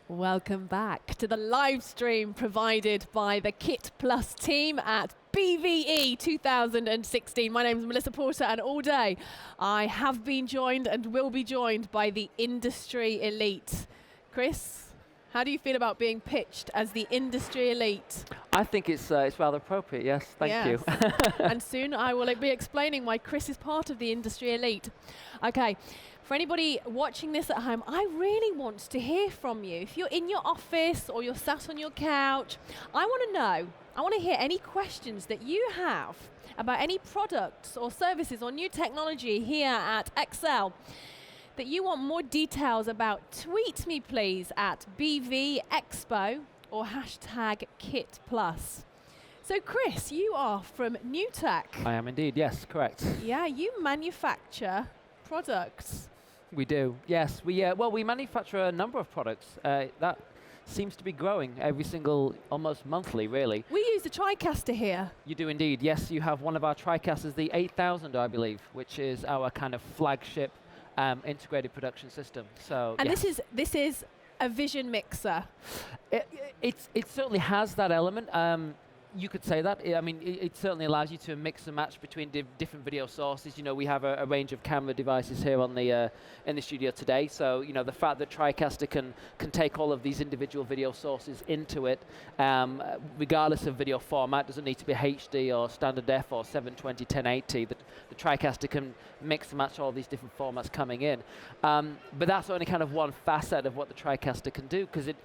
Welcome back to the live stream provided by the KitPlus team at BVE 2016. My name is Melissa Porter, and all day I have been joined and will be joined by the industry elite. Chris, how do you feel about being pitched as the industry elite? I think it's rather appropriate, yes. Thank you. And soon I will be explaining why Chris is part of the industry elite. Okay, for anybody watching this at home, I really want to hear from you. If you're in your office or you're sat on your couch, I want to hear any questions that you have about any products or services or new technology here at Excel that you want more details about. Tweet me please at BVExpo or hashtag KitPlus. So Chris, you are from NewTek. I am indeed, yes, correct. Yeah, you manufacture products. We do, yes. We manufacture a number of products. That seems to be growing every single, almost monthly, really. We use the Tricaster here. You do indeed, yes. You have one of our Tricasters, the 8000, I believe, which is our kind of flagship integrated production system. So, and yes. this is a vision mixer. It certainly has that element. You could say that. I mean, it certainly allows you to mix and match between different video sources. You know, we have a range of camera devices here on the in the studio today. So, you know, the fact that Tricaster can take all of these individual video sources into it, regardless of video format, doesn't need to be HD or standard def or 720, 1080. The Tricaster can mix and match all these different formats coming in. But that's only kind of one facet of what the Tricaster can do, because it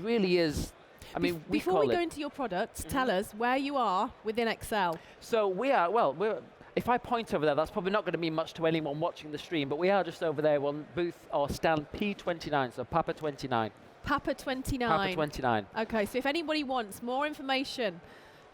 really is. I mean, before we go into your products, tell us where you are within Excel. So we are, if I point over there, that's probably not going to mean much to anyone watching the stream, but we are just over there on booth or stand P29, so Papa 29. Papa 29. Papa 29. Okay, so if anybody wants more information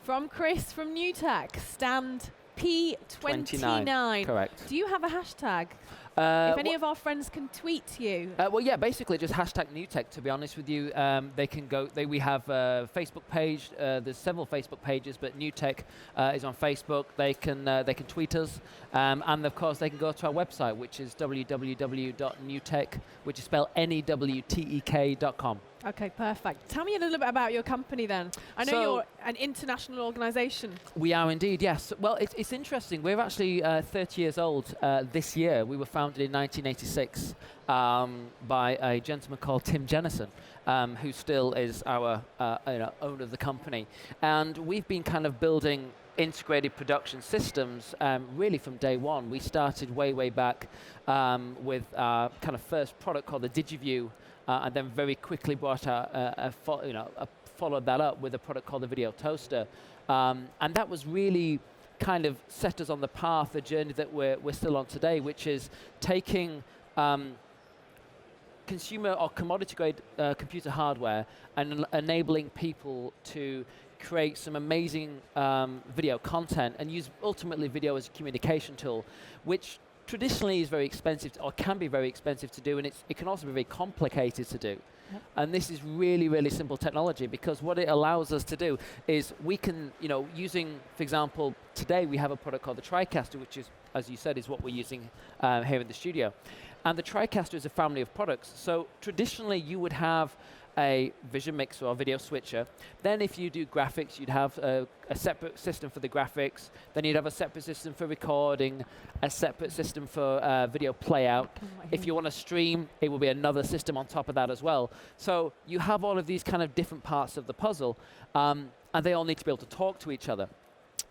from Chris from NewTek, stand P29. Correct. Do you have a hashtag? If any of our friends can tweet you. Well, yeah, basically just hashtag NewTek, to be honest with you. They can go, we have a Facebook page, there's several Facebook pages, but NewTek is on Facebook. They can tweet us, and of course they can go to our website, which is www.newtek, which is spelled NEWTEK.com. Okay, perfect. Tell me a little bit about your company then. I know you're an international organization. We are indeed, yes. Well, it's interesting. We're actually 30 years old this year. We were founded in 1986 by a gentleman called Tim Jennison, who still is our owner of the company. And we've been kind of building integrated production systems really from day one. We started way back with our kind of first product called the DigiView, and then very quickly brought followed that up with a product called the Video Toaster. And that was really kind of set us on the path, the journey that we're still on today, which is taking consumer or commodity-grade computer hardware and enabling people to create some amazing video content and use ultimately video as a communication tool, which traditionally is very expensive or can be very expensive to do, and it can also be very complicated to do. Yep. And this is really simple technology, because what it allows us to do is we can, using, for example, today we have a product called the Tricaster, which is, as you said, is what we're using here in the studio. And the Tricaster is a family of products. So traditionally you would have a vision mixer or video switcher. Then if you do graphics, you'd have a separate system for the graphics. Then you'd have a separate system for recording, a separate system for video playout. If you want to stream, it will be another system on top of that as well. So you have all of these kind of different parts of the puzzle, and they all need to be able to talk to each other.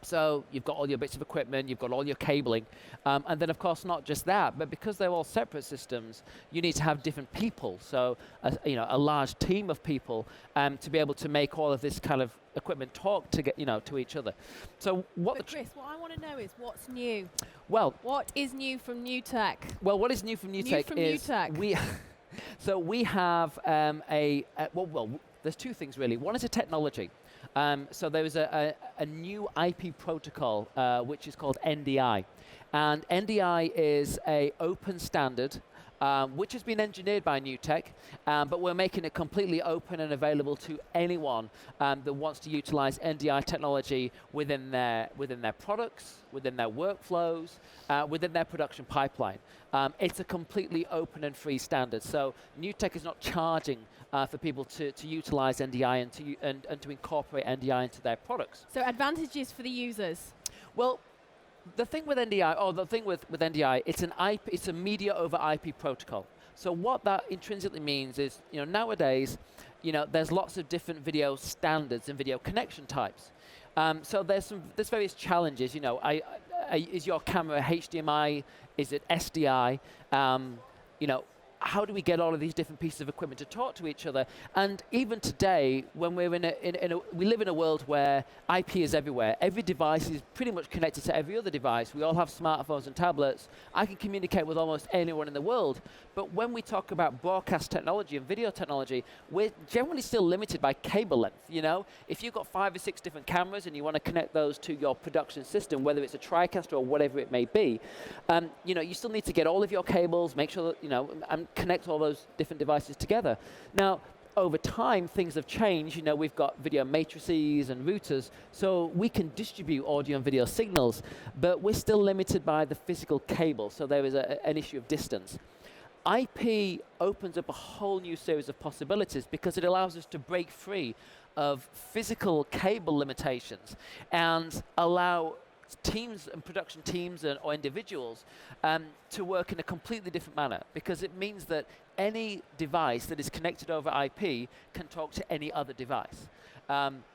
So you've got all your bits of equipment, you've got all your cabling, and then of course not just that, but because they're all separate systems, you need to have different people. So a large team of people to be able to make all of this kind of equipment talk to to each other. So Chris, what I want to know is what's new. Well, what is new from NewTek? Well, what is new from NewTek we have there's two things really. One is a technology. So there is a new IP protocol which is called NDI, and NDI is a open standard which has been engineered by NewTek, but we're making it completely open and available to anyone that wants to utilize NDI technology within their products, within their workflows, within their production pipeline. It's a completely open and free standard. So NewTek is not charging for people to utilize NDI and to incorporate NDI into their products. So advantages for the users. Well, the thing with NDI, with NDI, it's a media over IP protocol. So what that intrinsically means is, nowadays, there's lots of different video standards and video connection types. So there's various challenges. Is your camera HDMI? Is it SDI? How do we get all of these different pieces of equipment to talk to each other? And even today, when we're we live in a world where IP is everywhere. Every device is pretty much connected to every other device. We all have smartphones and tablets. I can communicate with almost anyone in the world. But when we talk about broadcast technology and video technology, we're generally still limited by cable length. If you've got 5 or 6 different cameras and you want to connect those to your production system, whether it's a Tricaster or whatever it may be, you still need to get all of your cables, make sure that and connect all those different devices together. Now, over time, things have changed. We've got video matrices and routers, so we can distribute audio and video signals, but we're still limited by the physical cable, so there is an issue of distance. IP opens up a whole new series of possibilities because it allows us to break free of physical cable limitations and allow teams and production teams or individuals to work in a completely different manner, because it means that any device that is connected over IP can talk to any other device.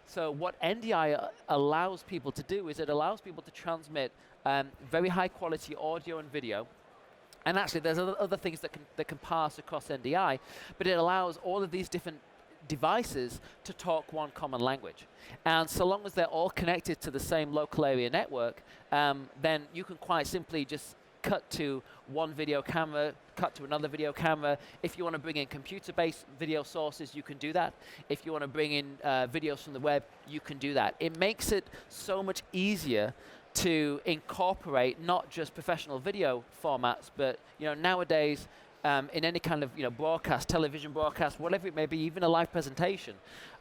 So what NDI allows people to do is it allows people to transmit very high quality audio and video. And actually, there's other things that can pass across NDI, but it allows all of these different devices to talk one common language. And so long as they're all connected to the same local area network, then you can quite simply just cut to one video camera, cut to another video camera. If you want to bring in computer-based video sources, you can do that. If you want to bring in videos from the web, you can do that. It makes it so much easier to incorporate not just professional video formats, but nowadays in any kind of broadcast, television broadcast, whatever it may be, even a live presentation,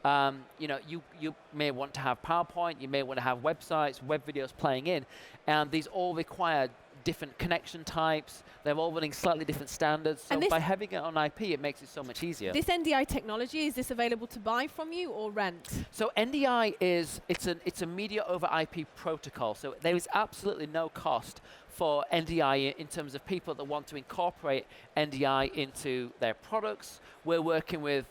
you may want to have PowerPoint, you may want to have websites, web videos playing in, and these all require different connection types. They're all running slightly different standards. So by having it on IP, it makes it so much easier. This NDI technology, is this available to buy from you or rent? So NDI it's a media over IP protocol. So there is absolutely no cost for NDI in terms of people that want to incorporate NDI into their products. We're working with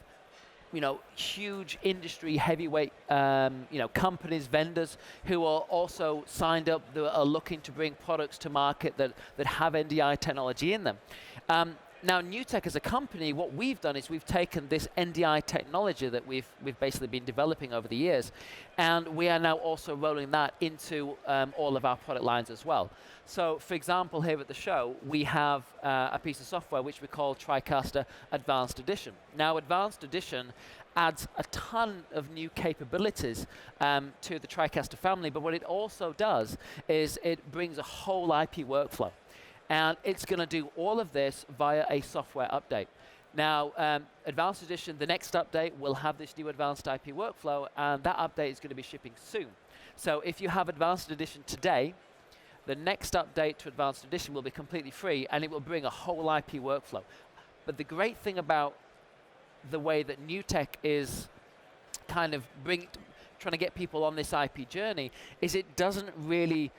huge industry heavyweight, companies, vendors who are also signed up, that are looking to bring products to market that have NDI technology in them. Now, NewTek as a company, what we've done is we've taken this NDI technology that we've basically been developing over the years, and we are now also rolling that into all of our product lines as well. So, for example, here at the show, we have a piece of software which we call Tricaster Advanced Edition. Now, Advanced Edition adds a ton of new capabilities to the Tricaster family, but what it also does is it brings a whole IP workflow. And it's going to do all of this via a software update. Now, Advanced Edition, the next update will have this new advanced IP workflow, and that update is going to be shipping soon. So if you have Advanced Edition today, the next update to Advanced Edition will be completely free, and it will bring a whole IP workflow. But the great thing about the way that NewTek is kind of trying to get people on this IP journey is it doesn't really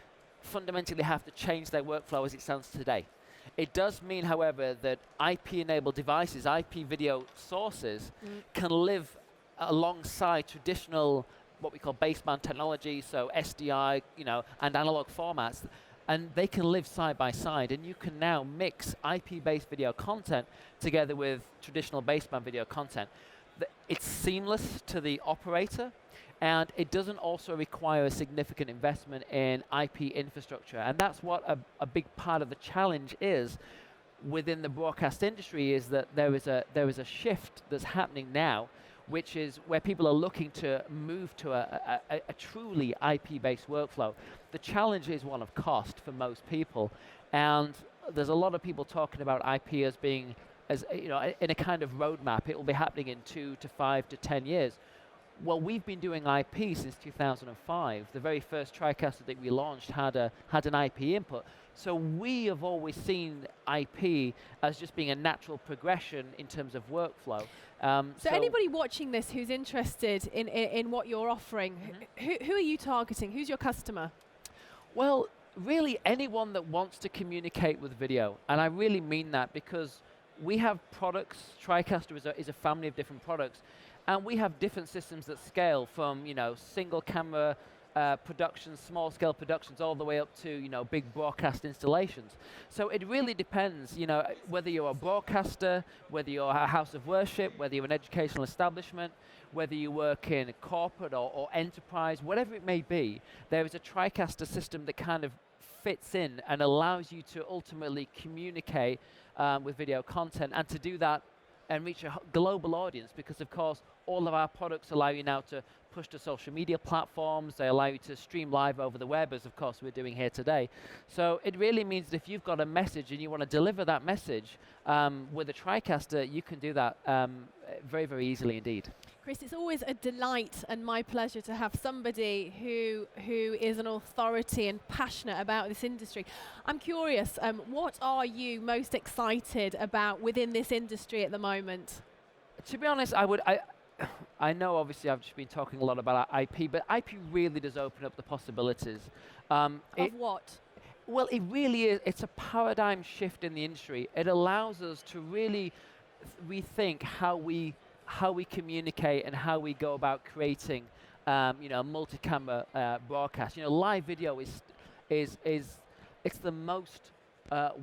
fundamentally have to change their workflow as it stands today. It does mean, however, that IP-enabled devices, IP video sources, can live alongside traditional, what we call baseband technology, so SDI, and analog formats, and they can live side by side, and you can now mix IP-based video content together with traditional baseband video content. It's seamless to the operator, and it doesn't also require a significant investment in IP infrastructure. And that's what a big part of the challenge is within the broadcast industry, is that there is a shift that's happening now, which is where people are looking to move to a truly IP-based workflow. The challenge is one of cost for most people, and there's a lot of people talking about IP as being, in a kind of roadmap. It will be happening in 2 to 5 to 10 years. Well, we've been doing IP since 2005. The very first Tricaster that we launched had an IP input. So we have always seen IP as just being a natural progression in terms of workflow. So anybody watching this who's interested in what you're offering, who are you targeting? Who's your customer? Well, really anyone that wants to communicate with video, and I really mean that because we have products. Tricaster is a family of different products, and we have different systems that scale from single camera productions, small scale productions, all the way up to big broadcast installations. So it really depends, whether you're a broadcaster, whether you're a house of worship, whether you're an educational establishment, whether you work in corporate or enterprise, whatever it may be. There is a Tricaster system that kind of fits in and allows you to ultimately communicate with video content, and to do that and reach a global audience, because of course all of our products allow you now to push to social media platforms. They allow you to stream live over the web, as of course we're doing here today. So it really means that if you've got a message and you want to deliver that message with a Tricaster, you can do that very, very easily indeed. Chris, it's always a delight and my pleasure to have somebody who is an authority and passionate about this industry. I'm curious, what are you most excited about within this industry at the moment? To be honest, I know obviously I've just been talking a lot about IP, but IP really does open up the possibilities. Of what? Well, it really is. It's a paradigm shift in the industry. It allows us to really rethink how we communicate and how we go about creating, multi-camera broadcast. Live video is it's the most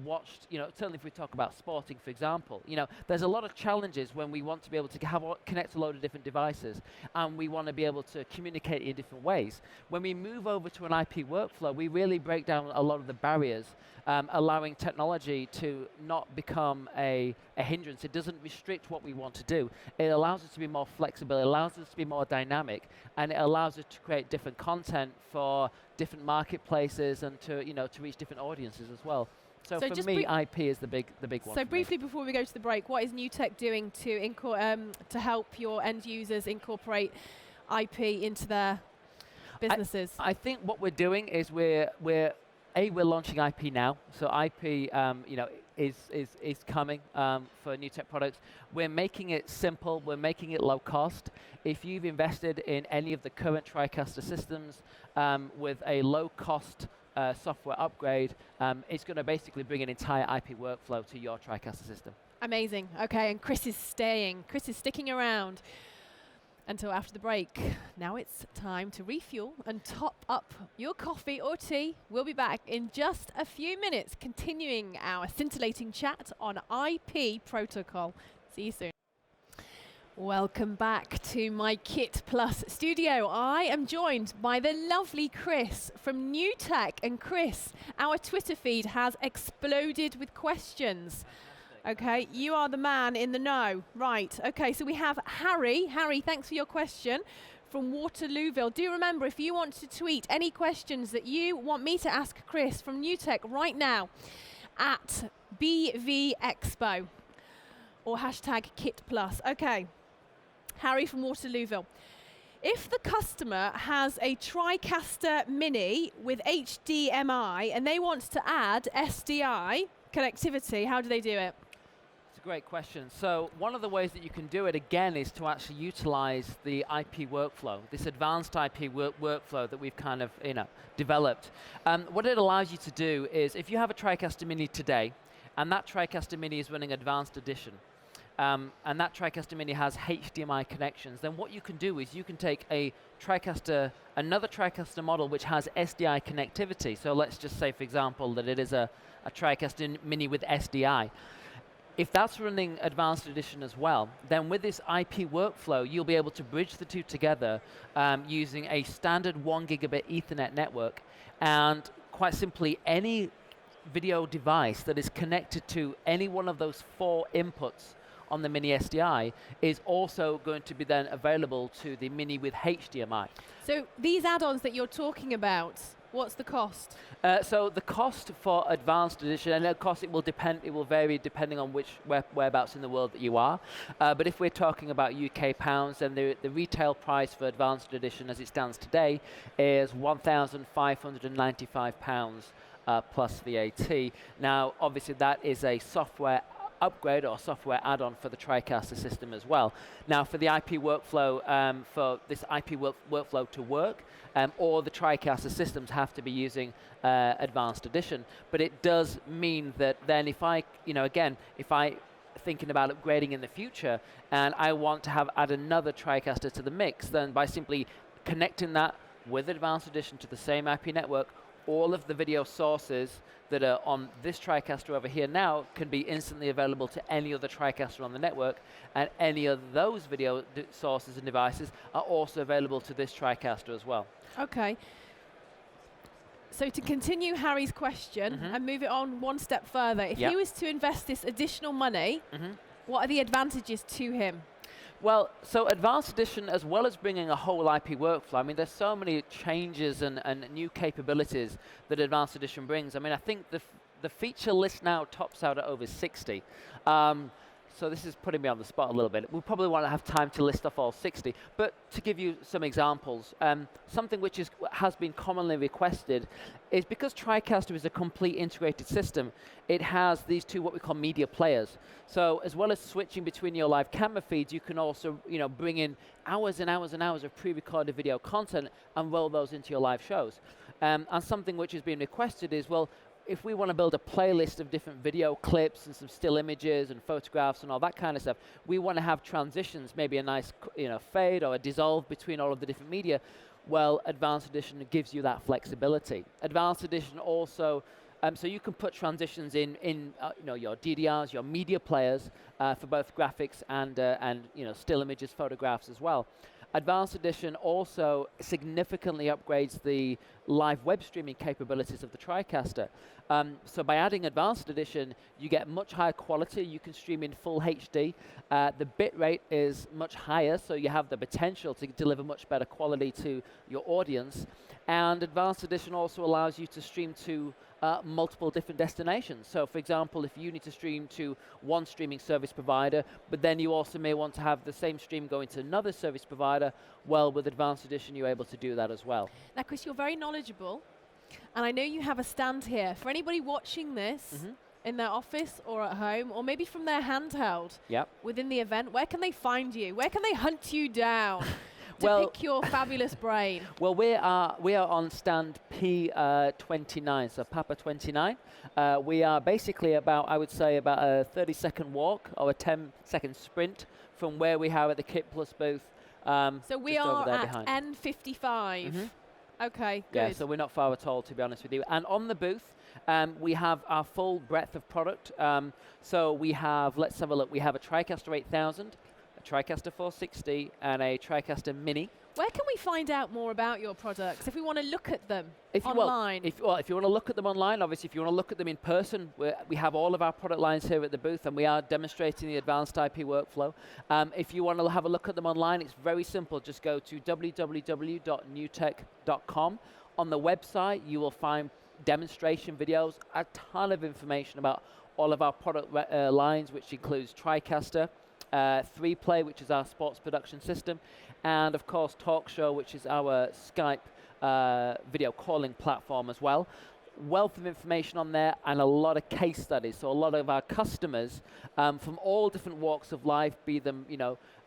watched. Certainly if we talk about sporting, for example, there's a lot of challenges when we want to be able to connect a load of different devices, and we want to be able to communicate in different ways. When we move over to an IP workflow, we really break down a lot of the barriers, allowing technology to not become a hindrance. It doesn't restrict what we want to do. It allows us to be more flexible. It allows us to be more dynamic, and it allows us to create different content for different marketplaces and to reach different audiences as well. So for me, IP is the big one. So briefly before we go to the break, what is NewTek doing to help your end users incorporate IP into their businesses? I think what we're doing is we're launching IP now. So IP, is coming for NewTek products. We're making it simple. We're making it low cost. If you've invested in any of the current Tricaster systems with a low cost software upgrade, it's going to basically bring an entire IP workflow to your Tricaster system. Amazing. Okay, and Chris is staying. Chris is sticking around until after the break. Now it's time to refuel and top up your coffee or tea. We'll be back in just a few minutes, continuing our scintillating chat on IP protocol. See you soon. Welcome back to my KitPlus Studio. I am joined by the lovely Chris from NewTek. And Chris, our Twitter feed has exploded with questions. Okay, you are the man in the know. Right, okay, so we have Harry. Harry, thanks for your question from Waterlooville. Do remember, if you want to tweet any questions that you want me to ask Chris from NewTek right now, at BV Expo or hashtag KitPlus. Okay. Harry from Waterlooville. If the customer has a Tricaster Mini with HDMI and they want to add SDI connectivity, how do they do it? It's a great question. So one of the ways that you can do it, again, is to actually utilize the IP workflow, this advanced IP workflow that we've kind of developed. What it allows you to do is, if you have a Tricaster Mini today, and that Tricaster Mini is running Advanced Edition, and that Tricaster Mini has HDMI connections, then what you can do is you can take another Tricaster model which has SDI connectivity. So let's just say, for example, that it is a Tricaster Mini with SDI. If that's running Advanced Edition as well, then with this IP workflow, you'll be able to bridge the two together using a standard 1 gigabit Ethernet network. And quite simply, any video device that is connected to any one of those 4 inputs on the Mini SDI is also going to be then available to the Mini with HDMI. So these add-ons that you're talking about, what's the cost? So the cost for Advanced Edition, and of course it will vary depending on whereabouts in the world that you are. But if we're talking about UK pounds, then the retail price for Advanced Edition as it stands today is £1,595 plus VAT. Now, obviously that is a software upgrade or software add-on for the Tricaster system as well. Now, for the IP workflow, for this IP workflow to work, all the Tricaster systems have to be using Advanced Edition. But it does mean that then if I, again, if I thinking about upgrading in the future and I want to add another Tricaster to the mix, then by simply connecting that with Advanced Edition to the same IP network, all of the video sources that are on this Tricaster over here now can be instantly available to any other Tricaster on the network, and any of those video sources and devices are also available to this Tricaster as well. Okay. So to continue Harry's question and move it on one step further, if he was to invest this additional money, what are the advantages to him? Well, so Advanced Edition, as well as bringing a whole IP workflow, I mean, there's so many changes and new capabilities that Advanced Edition brings. I mean, I think the feature list now tops out at over 60. So this is putting me on the spot a little bit. We probably want to have time to list off all 60. But to give you some examples, something which has been commonly requested is because Tricaster is a complete integrated system, it has these two what we call media players. So as well as switching between your live camera feeds, you can also bring in hours and hours and hours of pre-recorded video content and roll those into your live shows. And something which has been requested is, well, if we want to build a playlist of different video clips and some still images and photographs and all that kind of stuff, we want to have transitions, maybe a nice fade or a dissolve between all of the different media. Well, Advanced Edition gives you that flexibility. Advanced Edition also, so you can put transitions in your DDRs, your media players for both graphics and still images, photographs as well. Advanced Edition also significantly upgrades the live web streaming capabilities of the Tricaster. So by adding Advanced Edition, you get much higher quality. You can stream in full HD. The bit rate is much higher, so you have the potential to deliver much better quality to your audience. And Advanced Edition also allows you to stream to multiple different destinations. So for example, if you need to stream to one streaming service provider, but then you also may want to have the same stream going to another service provider, well, with Advanced Edition, you're able to do that as well. Now, Chris, you're very knowledgeable, and I know you have a stand here. For anybody watching this in their office or at home, or maybe from their handheld within the event, where can they find you? Where can they hunt you down? To pick your fabulous brain? Well, we are on stand P29, so Papa 29. We are basically I would say about a 30-second walk or a 10-second sprint from where we have at the KitPlus booth. So we are at N55. Okay, good. Yeah, so we're not far at all, to be honest with you. And on the booth, we have our full breadth of product. So we have, let's have a look, we have a Tricaster 8000, Tricaster 460 and a Tricaster Mini. Where can we find out more about your products if we want to look at them online? If you want to look at them online, obviously if you want to look at them in person, we have all of our product lines here at the booth and we are demonstrating the advanced IP workflow. If you want to have a look at them online, it's very simple. Just go to www.newtek.com. On the website, you will find demonstration videos, a ton of information about all of our product lines, which includes Tricaster, 3Play, which is our sports production system, and of course TalkShow, which is our Skype video calling platform as well. Wealth of information on there and a lot of case studies. So a lot of our customers from all different walks of life, be them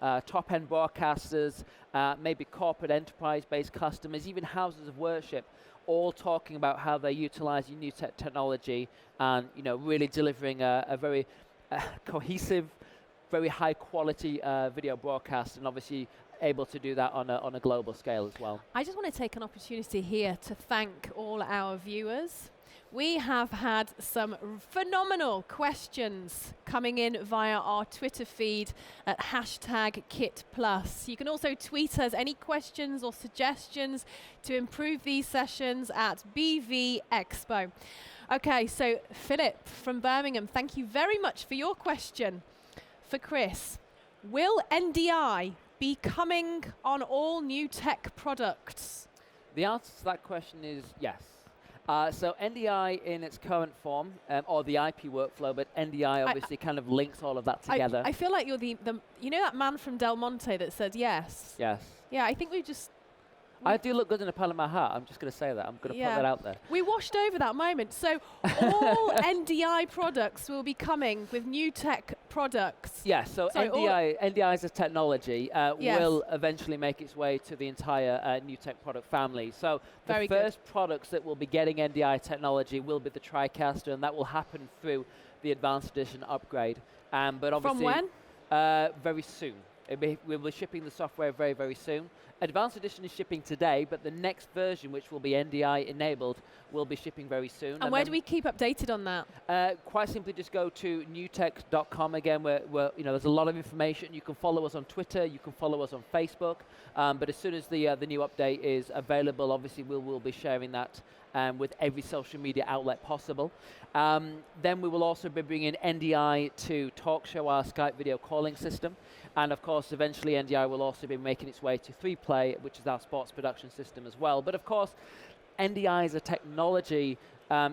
top-end broadcasters, maybe corporate enterprise-based customers, even houses of worship, all talking about how they're utilizing NewTek technology and really delivering a very cohesive, very high quality video broadcast, and obviously able to do that on a global scale as well. I just want to take an opportunity here to thank all our viewers. We have had some phenomenal questions coming in via our Twitter feed at #KitPlus. You can also tweet us any questions or suggestions to improve these sessions at BV Expo. Okay, so Philip from Birmingham, thank you very much for your question. For Chris, will NDI be coming on all NewTek products? The answer to that question is yes. So NDI in its current form, or the IP workflow, but NDI obviously kind of links all of that together. I feel like you're the that man from Del Monte that said yes? Yes. Yeah, I think we just I do look good in a Panama hat. I'm just going to say that. I'm going to put that out there. We washed over that moment. So all NDI products will be coming with NewTek products. Yeah, so NDI as a technology will eventually make its way to the entire NewTek product family. So the first products that will be getting NDI technology will be the Tricaster, and that will happen through the Advanced Edition upgrade. But obviously, from when? Very soon. We'll be shipping the software very, very soon. Advanced Edition is shipping today, but the next version, which will be NDI enabled, will be shipping very soon. And where do we keep updated on that? Quite simply, just go to newtek.com again, where there's a lot of information. You can follow us on Twitter, you can follow us on Facebook, but as soon as the new update is available, obviously we'll be sharing that with every social media outlet possible. Then we will also be bringing NDI to TalkShow, our Skype video calling system. And of course, eventually NDI will also be making its way to 3Play, which is our sports production system as well. But of course, NDI as a technology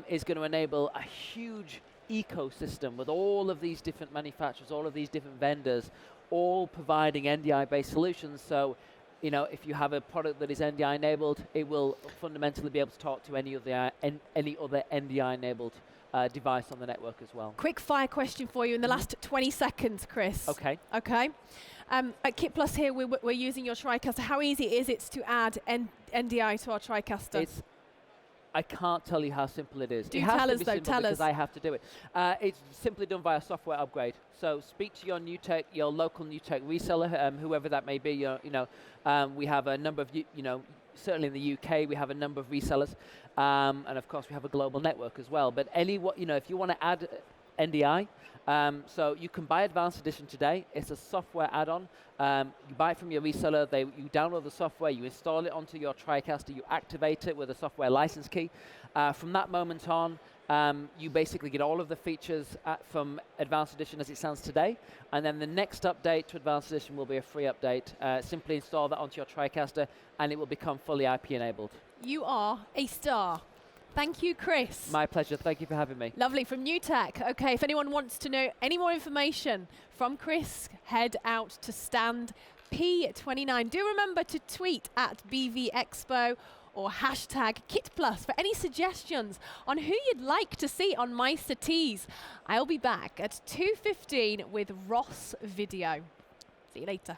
is going to enable a huge ecosystem with all of these different manufacturers, all of these different vendors, all providing NDI-based solutions. So, if you have a product that is NDI enabled, it will fundamentally be able to talk to any other NDI enabled device on the network as well. Quick fire question for you in the last 20 seconds, Chris. Okay. Okay. At KitPlus here, we're using your Tricaster. How easy is it to add NDI to our Tricaster? I can't tell you how simple it is. Do tell us though, tell us. Because I have to do it. It's simply done via software upgrade. So speak to your NewTek, your local NewTek reseller, whoever that may be. We have a number of, certainly in the UK, we have a number of resellers. And of course, we have a global network as well. But if you want to add NDI, so you can buy Advanced Edition today. It's a software add-on. You buy it from your reseller. You download the software. You install it onto your Tricaster. You activate it with a software license key. From that moment on, you basically get all of the features from Advanced Edition as it stands today. And then the next update to Advanced Edition will be a free update. Simply install that onto your Tricaster, and it will become fully IP enabled. You are a star. Thank you, Chris. My pleasure. Thank you for having me. Lovely. From NewTek. Okay, if anyone wants to know any more information from Chris, head out to stand P29. Do remember to tweet at BV Expo or hashtag KitPlus for any suggestions on who you'd like to see on my settees. I'll be back at 2:15 with Ross Video. See you later.